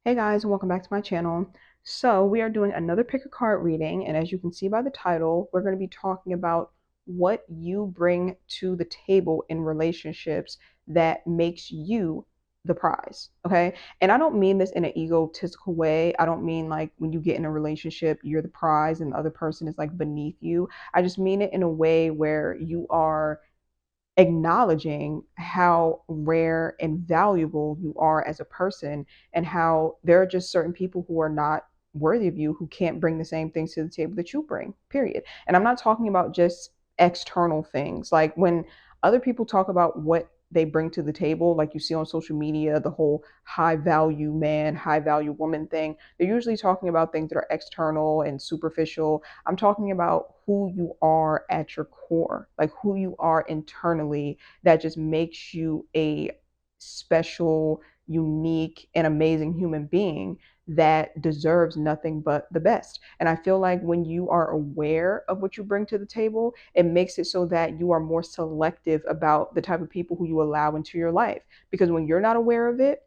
Hey guys, and welcome back to my channel. So we are doing another pick a card reading, and as you can see by the title, we're going to be talking about what you bring to the table in relationships that makes you the prize. Okay. And I don't mean this in an egotistical way. I don't mean like when you get in a relationship, you're the prize and the other person is like beneath you. I just mean it in a way where you are acknowledging how rare and valuable you are as a person, and how there are just certain people who are not worthy of you, who can't bring the same things to the table that you bring, period. And I'm not talking about just external things. Like when other people talk about what they bring to the table, like you see on social media, the whole high value man, high value woman thing, they're usually talking about things that are external and superficial. I'm talking about who you are at your core, like who you are internally, that just makes you a special, unique, and amazing human being that deserves nothing but the best. And I feel like when you are aware of what you bring to the table, it makes it so that you are more selective about the type of people who you allow into your life. Because when you're not aware of it,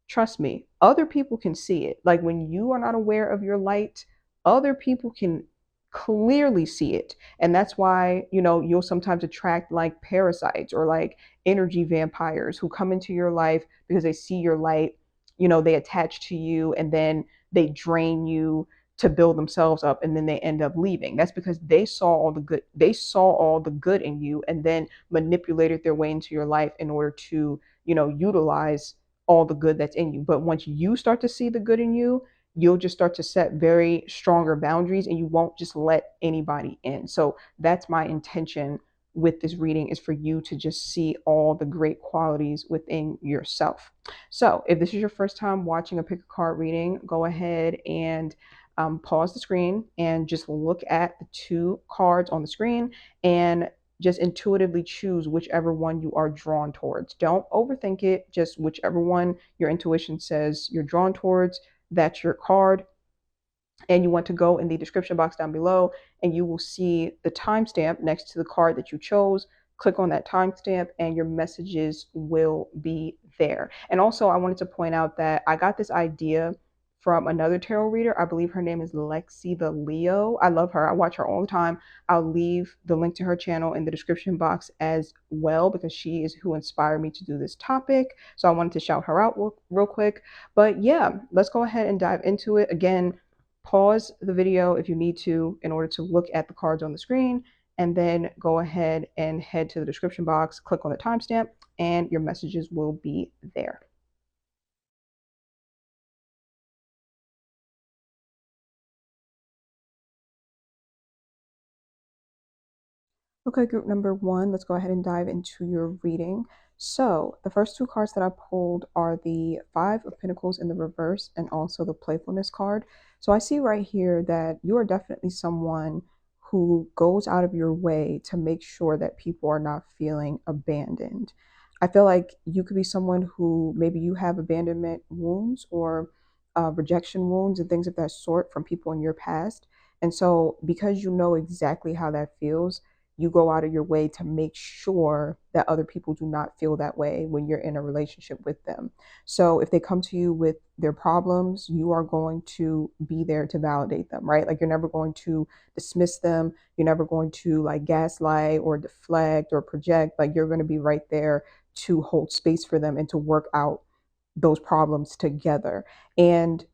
trust me, other people can see it. Like when you are not aware of your light, other people can clearly see it. And that's why, you'll sometimes attract like parasites or like energy vampires who come into your life because they see your light. They attach to you and then they drain you to build themselves up, and then they end up leaving. That's because they saw all the good in you and then manipulated their way into your life in order to, utilize all the good that's in you. But once you start to see the good in you, you'll just start to set very stronger boundaries and you won't just let anybody in. So that's my intention with this reading, is for you to just see all the great qualities within yourself. So if this is your first time watching a pick a card reading, go ahead and pause the screen and just look at the two cards on the screen and just intuitively choose whichever one you are drawn towards. Don't overthink it, just whichever one your intuition says you're drawn towards, that's your card. And you want to go in the description box down below and you will see the timestamp next to the card that you chose. Click on that timestamp and your messages will be there. And also, I wanted to point out that I got this idea from another tarot reader. I believe her name is Lexi the Leo. I love her. I watch her all the time. I'll leave the link to her channel in the description box as well, because she is who inspired me to do this topic. So I wanted to shout her out real quick. But yeah, let's go ahead and dive into it. Again, pause the video if you need to in order to look at the cards on the screen, and then go ahead and head to the description box, click on the timestamp, and your messages will be there. Okay, group number one, let's go ahead and dive into your reading. So the first two cards that I pulled are the Five of Pentacles in the reverse and also the Playfulness card. So I see right here that you are definitely someone who goes out of your way to make sure that people are not feeling abandoned. I feel like you could be someone who maybe you have abandonment wounds or rejection wounds and things of that sort from people in your past. And so because you know exactly how that feels, you go out of your way to make sure that other people do not feel that way when you're in a relationship with them. So if they come to you with their problems, you are going to be there to validate them, right? Like you're never going to dismiss them. You're never going to like gaslight or deflect or project. Like you're going to be right there to hold space for them and to work out those problems together. And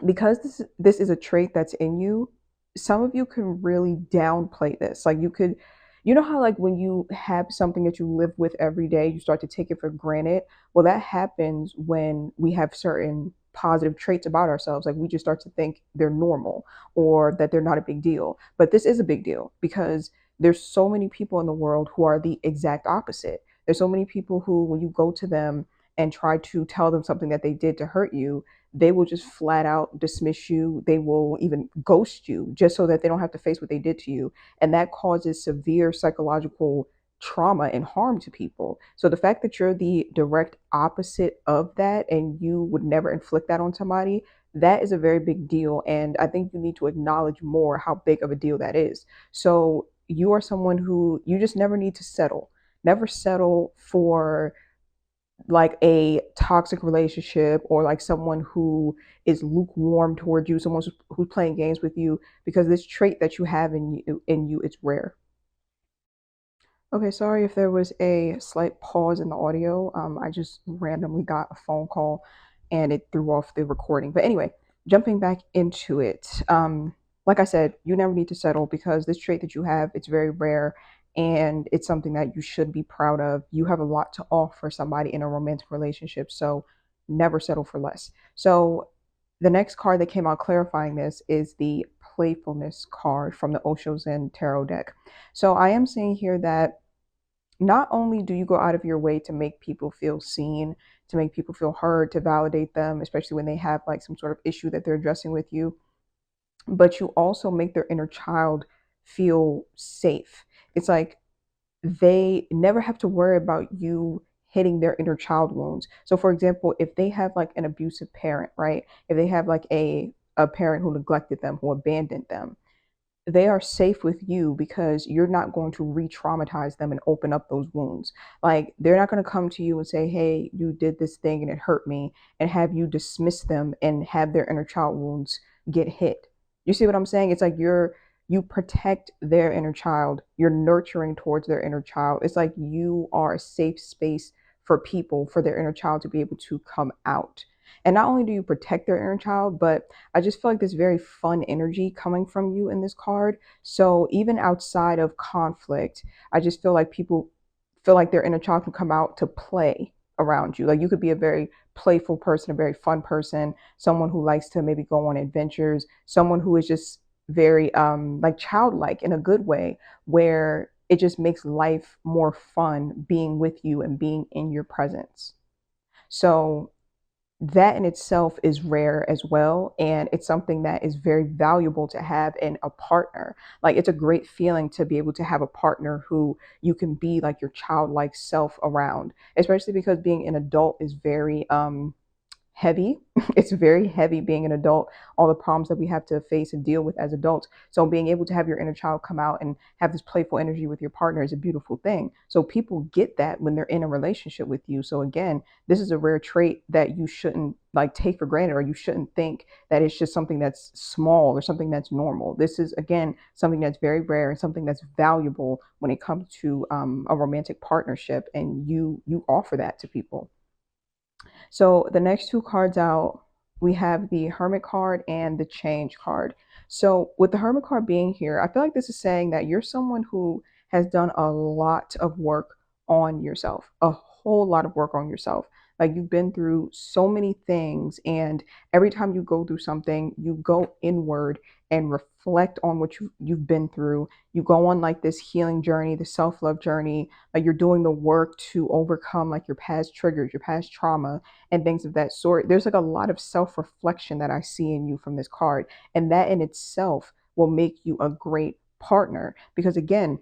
because this is a trait that's in you, some of you can really downplay this. Like you know how like when you have something that you live with every day, you start to take it for granted. Well, that happens when we have certain positive traits about ourselves. Like we just start to think they're normal or that they're not a big deal. But this is a big deal because there's so many people in the world who are the exact opposite. There's so many people who, when you go to them and try to tell them something that they did to hurt you, they will just flat out dismiss you. They will even ghost you just so that they don't have to face what they did to you. And that causes severe psychological trauma and harm to people. So the fact that you're the direct opposite of that and you would never inflict that on somebody, that is a very big deal. And I think you need to acknowledge more how big of a deal that is. So you are someone who you just never need to settle. Never settle for like a toxic relationship or like someone who is lukewarm towards you, someone who's playing games with you, because this trait that you have in you it's rare. Okay, sorry if there was a slight pause in the audio. I just randomly got a phone call and it threw off the recording. But anyway, jumping back into it. Like I said, you never need to settle because this trait that you have, it's very rare and it's something that you should be proud of. You have a lot to offer somebody in a romantic relationship, so never settle for less. So the next card that came out clarifying this is the playfulness card from the Osho Zen Tarot deck. So I am seeing here that not only do you go out of your way to make people feel seen, to make people feel heard, to validate them, especially when they have like some sort of issue that they're addressing with you, but you also make their inner child feel safe. It's like they never have to worry about you hitting their inner child wounds. So for example, if they have like an abusive parent, right? If they have like a parent who neglected them, who abandoned them, they are safe with you because you're not going to re-traumatize them and open up those wounds. Like they're not going to come to you and say, "Hey, you did this thing and it hurt me," and have you dismiss them and have their inner child wounds get hit. You see what I'm saying? It's like you protect their inner child. You're nurturing towards their inner child. It's like you are a safe space for people, for their inner child to be able to come out. And not only do you protect their inner child, but I just feel like this very fun energy coming from you in this card. So even outside of conflict, I just feel like people feel like their inner child can come out to play around you. Like you could be a very playful person, a very fun person, someone who likes to maybe go on adventures, someone who is just very like childlike in a good way, where it just makes life more fun being with you and being in your presence. So that in itself is rare as well. And it's something that is very valuable to have in a partner. Like it's a great feeling to be able to have a partner who you can be like your childlike self around, especially because being an adult is very heavy. It's very heavy being an adult, all the problems that we have to face and deal with as adults. So being able to have your inner child come out and have this playful energy with your partner is a beautiful thing. So people get that when they're in a relationship with you. So again, this is a rare trait that you shouldn't like take for granted, or you shouldn't think that it's just something that's small or something that's normal. This is again something that's very rare and something that's valuable when it comes to a romantic partnership, and you offer that to people. So the next two cards out, we have the Hermit card and the Change card. So with the Hermit card being here, I feel like this is saying that you're someone who has done a lot of work on yourself, a whole lot of work on yourself. Like you've been through so many things, and every time you go through something, you go inward and reflect on what you've been through. You go on like this healing journey, the self-love journey, like you're doing the work to overcome like your past triggers, your past trauma, and things of that sort. There's like a lot of self reflection that I see in you from this card. And that in itself will make you a great partner. Because again,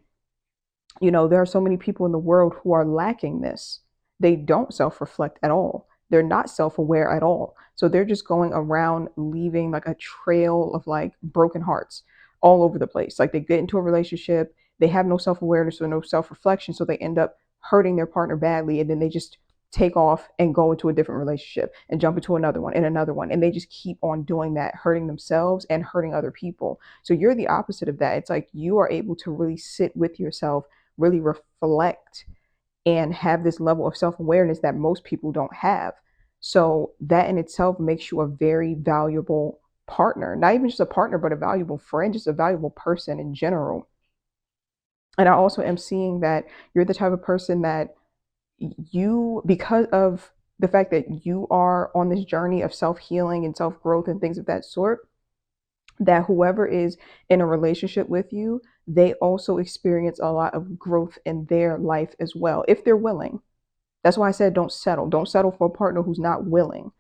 there are so many people in the world who are lacking this. They don't self reflect at all. They're not self aware at all. So they're just going around leaving like a trail of like broken hearts all over the place. Like they get into a relationship, they have no self awareness or no self reflection. So they end up hurting their partner badly. And then they just take off and go into a different relationship and jump into another one and another one. And they just keep on doing that, hurting themselves and hurting other people. So you're the opposite of that. It's like you are able to really sit with yourself, really reflect, and have this level of self-awareness that most people don't have. So that in itself makes you a very valuable partner, not even just a partner, but a valuable friend, just a valuable person in general. And I also am seeing that you're the type of person that because of the fact that you are on this journey of self-healing and self-growth and things of that sort, that whoever is in a relationship with you, they also experience a lot of growth in their life as well, if they're willing. That's why I said don't settle. Don't settle for a partner who's not willing.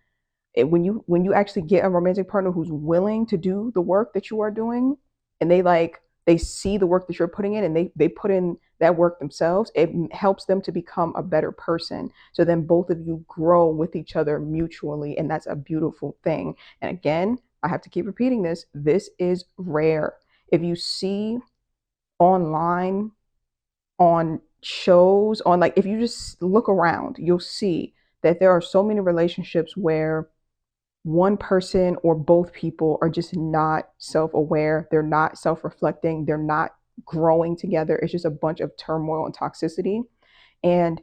When you actually get a romantic partner who's willing to do the work that you are doing, and they see the work that you're putting in, and they put in that work themselves, it helps them to become a better person. So then both of you grow with each other mutually, and that's a beautiful thing. And again, I have to keep repeating this is rare. If you see online, on shows, on like, if you just look around, you'll see that there are so many relationships where one person or both people are just not self-aware, they're not self-reflecting, they're not growing together. It's just a bunch of turmoil and toxicity. And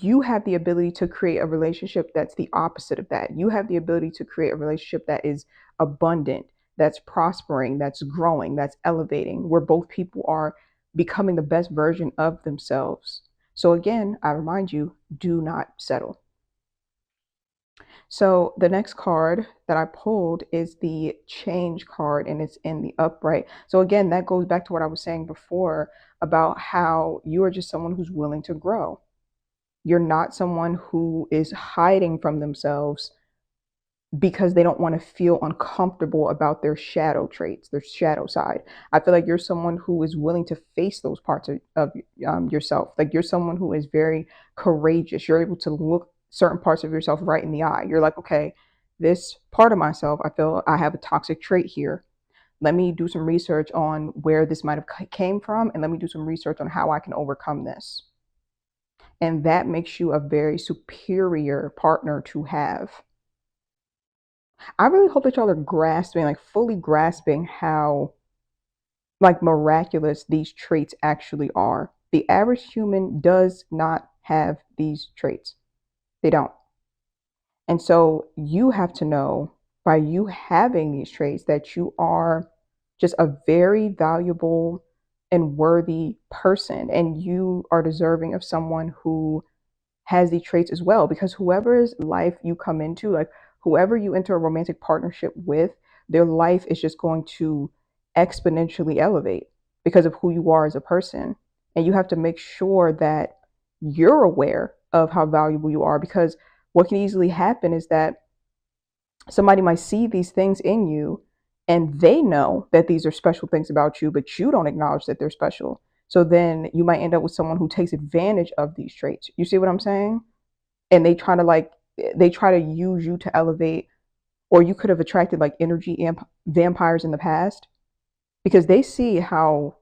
you have the ability to create a relationship that's the opposite of that. You have the ability to create a relationship that is abundant, that's prospering, that's growing, that's elevating, where both people are becoming the best version of themselves. So, again, I remind you, do not settle. So, the next card that I pulled is the change card, and it's in the upright. So, again, that goes back to what I was saying before about how you are just someone who's willing to grow. You're not someone who is hiding from themselves because they don't want to feel uncomfortable about their shadow traits, their shadow side. I feel like you're someone who is willing to face those parts of yourself. Like you're someone who is very courageous. You're able to look certain parts of yourself right in the eye. You're like, okay, this part of myself, I feel I have a toxic trait here. Let me do some research on where this might have came from, and let me do some research on how I can overcome this. And that makes you a very superior partner to have. I really hope that y'all are grasping, like fully grasping how like miraculous these traits actually are. The average human does not have these traits. They don't. And so you have to know by you having these traits that you are just a very valuable and worthy person, and you are deserving of someone who has these traits as well, because whoever's life you come into, like whoever you enter a romantic partnership with, their life is just going to exponentially elevate because of who you are as a person. And you have to make sure that you're aware of how valuable you are, because what can easily happen is that somebody might see these things in you and they know that these are special things about you, but you don't acknowledge that they're special. So then you might end up with someone who takes advantage of these traits. You see what I'm saying? And they try to use you to elevate, or you could have attracted like energy vampires in the past because they see how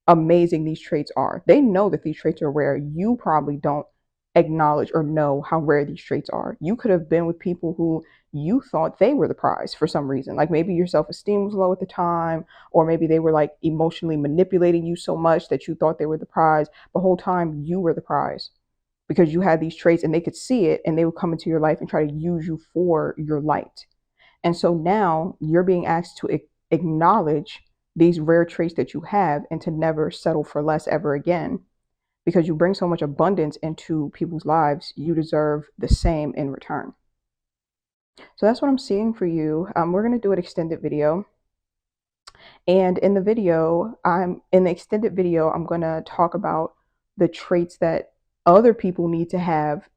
amazing these traits are. They know that these traits are rare. You probably don't acknowledge or know how rare these traits are. You could have been with people who you thought they were the prize for some reason. Like maybe your self esteem was low at the time, or maybe they were like emotionally manipulating you so much that you thought they were the prize. The whole time you were the prize because you had these traits and they could see it and they would come into your life and try to use you for your light. And so now you're being asked to acknowledge these rare traits that you have and to never settle for less ever again. Because you bring so much abundance into people's lives, you deserve the same in return. So that's what I'm seeing for you. We're going to do an extended video. And in the extended video, I'm going to talk about the traits that other people need to have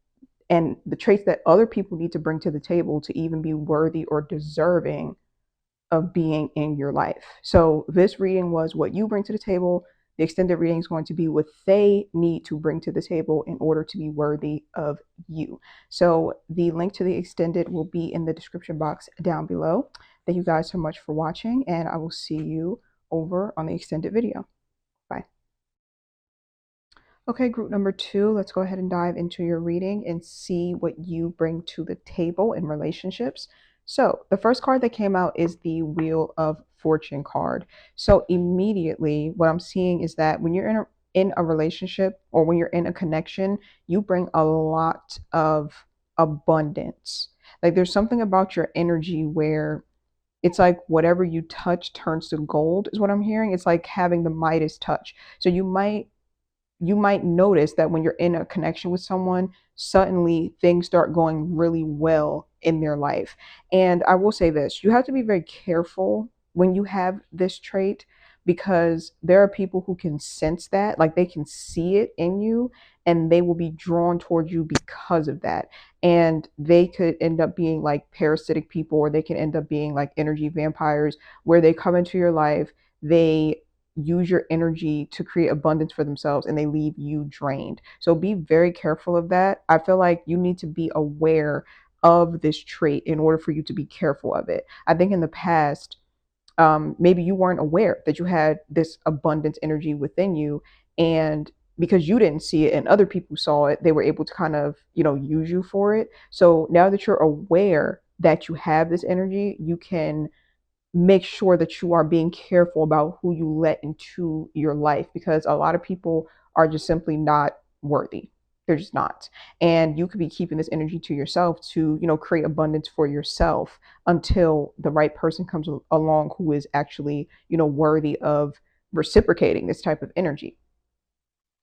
and the traits that other people need to bring to the table to even be worthy or deserving of being in your life. So this reading was what you bring to the table. The extended reading is going to be what they need to bring to the table in order to be worthy of you. So the link to the extended will be in the description box down below. Thank you guys so much for watching, and I will see you over on the extended video. Bye. Okay, group number 2, let's go ahead and dive into your reading and see what you bring to the table in relationships. So the first card that came out is the Wheel of Fortune card. So immediately what I'm seeing is that when you're in a relationship or when you're in a connection, you bring a lot of abundance. Like there's something about your energy where it's like whatever you touch turns to gold is what I'm hearing. It's like having the Midas touch. So you might notice that when you're in a connection with someone, suddenly things start going really well in their life. And I will say this, you have to be very careful when you have this trait because there are people who can sense that, like they can see it in you and they will be drawn towards you because of that. And they could end up being like parasitic people, or they can end up being like energy vampires where they come into your life, they use your energy to create abundance for themselves and they leave you drained. So be very careful of that. I feel like you need to be aware of this trait in order for you to be careful of it. I think in the past, maybe you weren't aware that you had this abundance energy within you, and because you didn't see it and other people saw it, they were able to kind of, use you for it. So now that you're aware that you have this energy, you can make sure that you are being careful about who you let into your life, because a lot of people are just simply not worthy. They're just not. And you could be keeping this energy to yourself to, create abundance for yourself until the right person comes along who is actually, worthy of reciprocating this type of energy.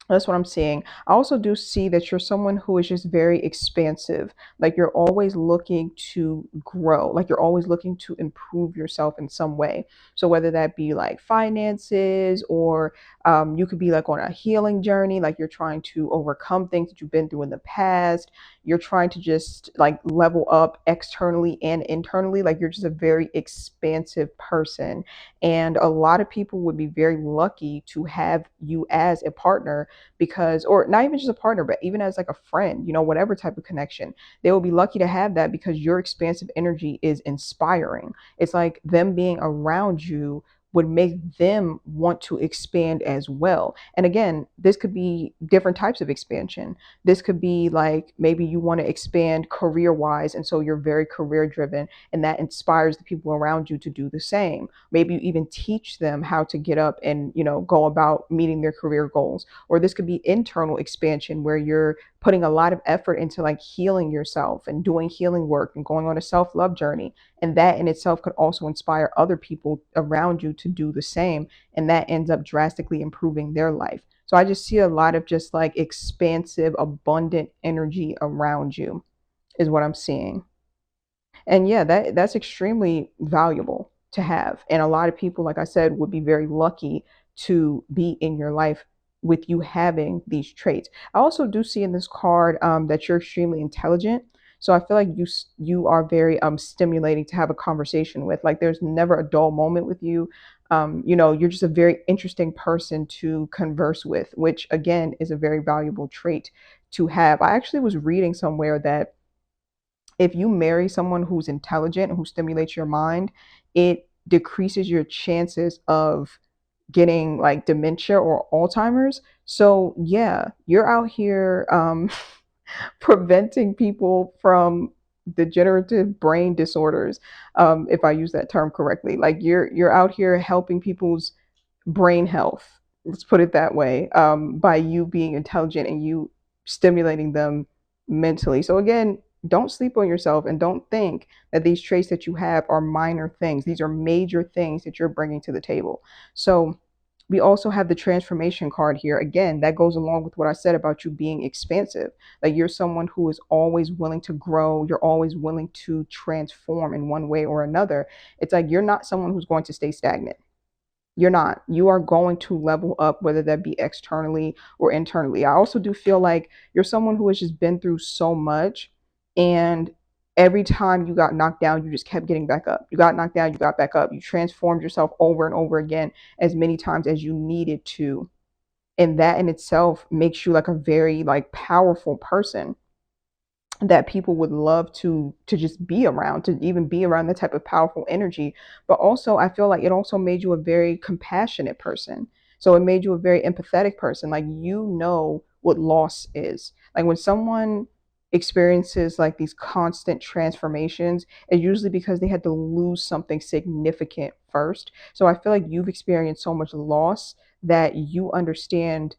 That's what I'm seeing. I also do see that you're someone who is just very expansive. Like you're always looking to grow, like you're always looking to improve yourself in some way. So whether that be like finances, or you could be like on a healing journey, like you're trying to overcome things that you've been through in the past. You're trying to just like level up externally and internally. Like you're just a very expansive person. And a lot of people would be very lucky to have you as a partner, because, or not even just a partner, but even as like a friend, whatever type of connection, they will be lucky to have that because your expansive energy is inspiring. It's like them being around you would make them want to expand as well. And again, this could be different types of expansion. This could be like maybe you want to expand career wise, and so you're very career driven, and that inspires the people around you to do the same. Maybe you even teach them how to get up and, go about meeting their career goals. Or this could be internal expansion where you're putting a lot of effort into like healing yourself and doing healing work and going on a self-love journey. And that in itself could also inspire other people around you to do the same. And that ends up drastically improving their life. So I just see a lot of just like expansive, abundant energy around you, is what I'm seeing. And yeah, that's extremely valuable to have. And a lot of people, like I said, would be very lucky to be in your life with you having these traits. I also do see in this card that you're extremely intelligent. So I feel like you are very stimulating to have a conversation with. Like there's never a dull moment with you. You're just a very interesting person to converse with, which again is a very valuable trait to have. I actually was reading somewhere that if you marry someone who's intelligent, who stimulates your mind, it decreases your chances of getting like dementia or Alzheimer's. So yeah, you're out here preventing people from degenerative brain disorders, if I use that term correctly. Like you're out here helping people's brain health. Let's put it that way, by you being intelligent and you stimulating them mentally. So again, don't sleep on yourself and don't think that these traits that you have are minor things. These are major things that you're bringing to the table. So we also have the transformation card here. Again, that goes along with what I said about you being expansive. Like you're someone who is always willing to grow. You're always willing to transform in one way or another. It's like you're not someone who's going to stay stagnant. You're not. You are going to level up, whether that be externally or internally. I also do feel like you're someone who has just been through so much, and every time you got knocked down, you just kept getting back up. You got knocked down, you got back up. You transformed yourself over and over again as many times as you needed to. And that in itself makes you like a very like powerful person that people would love to just be around, to even be around that type of powerful energy. But also I feel like it also made you a very compassionate person. So it made you a very empathetic person. Like you know what loss is. Like when someone experiences like these constant transformations, it's usually because they had to lose something significant first. So I feel like you've experienced so much loss that you understand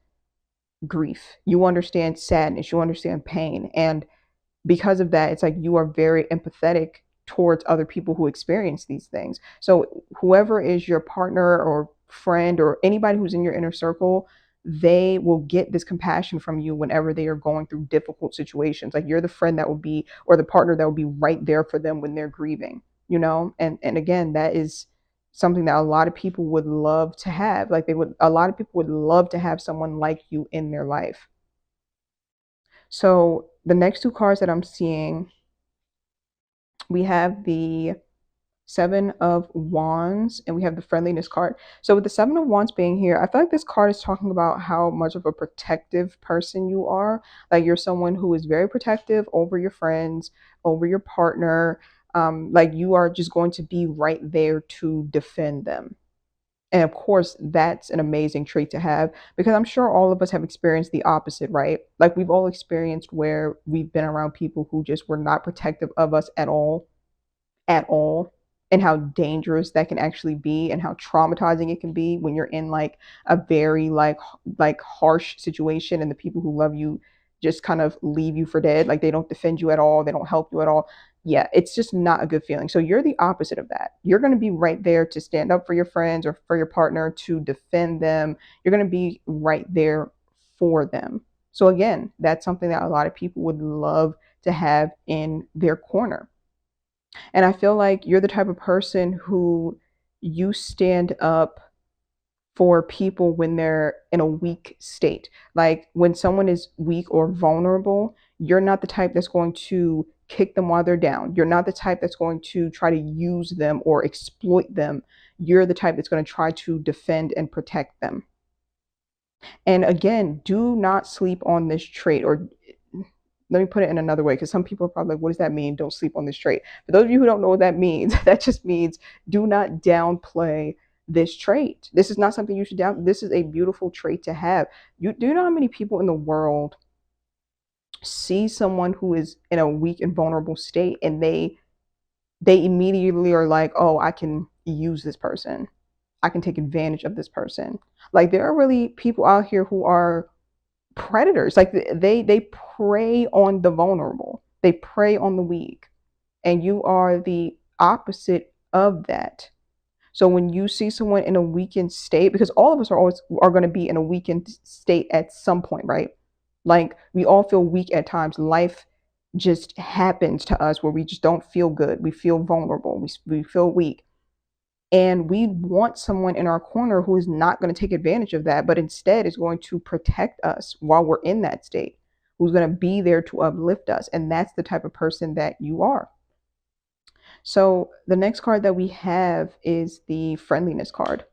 grief, you understand sadness, you understand pain. And because of that, it's like you are very empathetic towards other people who experience these things. So whoever is your partner or friend or anybody who's in your inner circle, they will get this compassion from you whenever they are going through difficult situations. Like you're the friend that will be, or the partner that will be right there for them when they're grieving, and again, that is something that a lot of people would love to have. Like a lot of people would love to have someone like you in their life. So the next two cards that I'm seeing, we have the Seven of Wands and we have the Friendliness card. So with the Seven of Wands being here, I feel like this card is talking about how much of a protective person you are. Like you're someone who is very protective over your friends, over your partner. Like you are just going to be right there to defend them. And of course, that's an amazing trait to have because I'm sure all of us have experienced the opposite, right? Like we've all experienced where we've been around people who just were not protective of us at all, and how dangerous that can actually be and how traumatizing it can be when you're in like a very like harsh situation and the people who love you just kind of leave you for dead, like they don't defend you at all, they don't help you at all. Yeah, it's just not a good feeling. So you're the opposite of that. You're going to be right there to stand up for your friends or for your partner, to defend them. You're going to be right there for them. So again, that's something that a lot of people would love to have in their corner. And I feel like you're the type of person who you stand up for people when they're in a weak state. Like when someone is weak or vulnerable, you're not the type that's going to kick them while they're down. You're not the type that's going to try to use them or exploit them. You're the type that's going to try to defend and protect them. And again, do not sleep on this trait, or let me put it in another way, because some people are probably like, what does that mean? Don't sleep on this trait. For those of you who don't know what that means, that just means do not downplay this trait. This is not something you should down. This is a beautiful trait to have. You do know how many people in the world see someone who is in a weak and vulnerable state and they immediately are like, oh, I can use this person. I can take advantage of this person. Like there are really people out here who are predators. Like they prey on the vulnerable, they prey on the weak, and you are the opposite of that. So when you see someone in a weakened state, because all of us are going to be in a weakened state at some point, right? Like we all feel weak at times. Life just happens to us where we just don't feel good, we feel vulnerable, we feel weak, and we want someone in our corner who is not going to take advantage of that, but instead is going to protect us while we're in that state, who's going to be there to uplift us. And that's the type of person that you are. So the next card that we have is the friendliness card.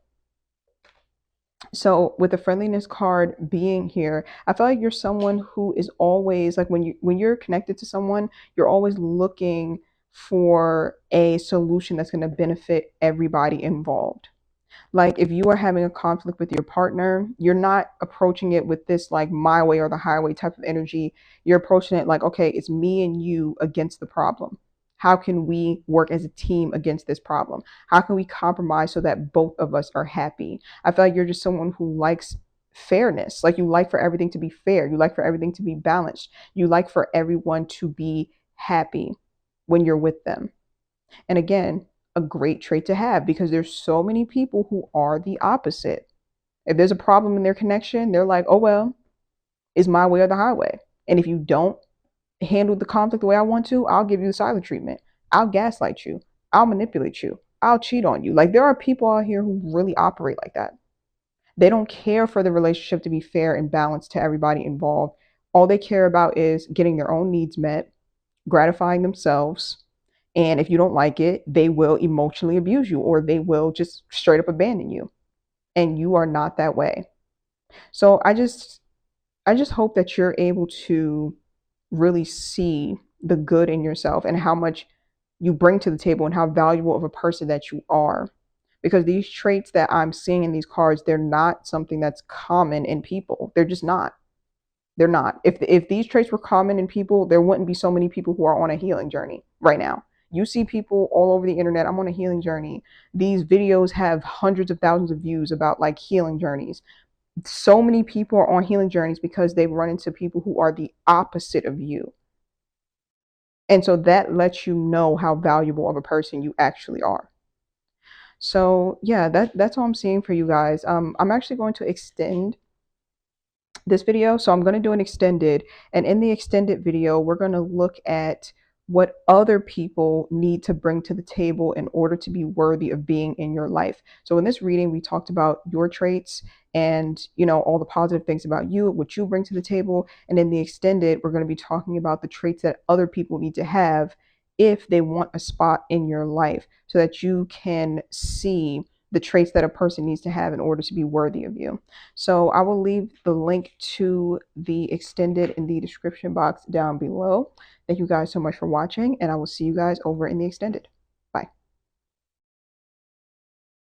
So with the friendliness card being here, I feel like you're someone who is always like when you're connected to someone, you're always looking for a solution that's going to benefit everybody involved. Like if you are having a conflict with your partner, you're not approaching it with this like my way or the highway type of energy. You're approaching it like, okay, it's me and you against the problem. How can we work as a team against this problem? How can we compromise so that both of us are happy? I feel like you're just someone who likes fairness. Like you like for everything to be fair. You like for everything to be balanced. You like for everyone to be happy when you're with them. And again, a great trait to have because there's so many people who are the opposite. If there's a problem in their connection, they're like, oh, well, it's my way or the highway. And if you don't handle the conflict the way I want to, I'll give you the silent treatment. I'll gaslight you. I'll manipulate you. I'll cheat on you. Like there are people out here who really operate like that. They don't care for the relationship to be fair and balanced to everybody involved. All they care about is getting their own needs met, gratifying themselves, and if you don't like it, they will emotionally abuse you or they will just straight up abandon you. And you are not that way. So I just hope that you're able to really see the good in yourself and how much you bring to the table and how valuable of a person that you are. Because these traits that I'm seeing in these cards, they're not something that's common in people. They're just not. They're not. If these traits were common in people, there wouldn't be so many people who are on a healing journey right now. You see people all over the internet, I'm on a healing journey. These videos have hundreds of thousands of views about like healing journeys. So many people are on healing journeys because they've run into people who are the opposite of you. And so that lets you know how valuable of a person you actually are. So yeah, that's all I'm seeing for you guys. I'm actually going to extend this video. So I'm going to do an extended, and in the extended video, we're going to look at what other people need to bring to the table in order to be worthy of being in your life. So in this reading, we talked about your traits and, all the positive things about you, what you bring to the table. And in the extended, we're going to be talking about the traits that other people need to have if they want a spot in your life so that you can see the traits that a person needs to have in order to be worthy of you. So I will leave the link to the extended in the description box down below. Thank you guys so much for watching, and I will see you guys over in the extended.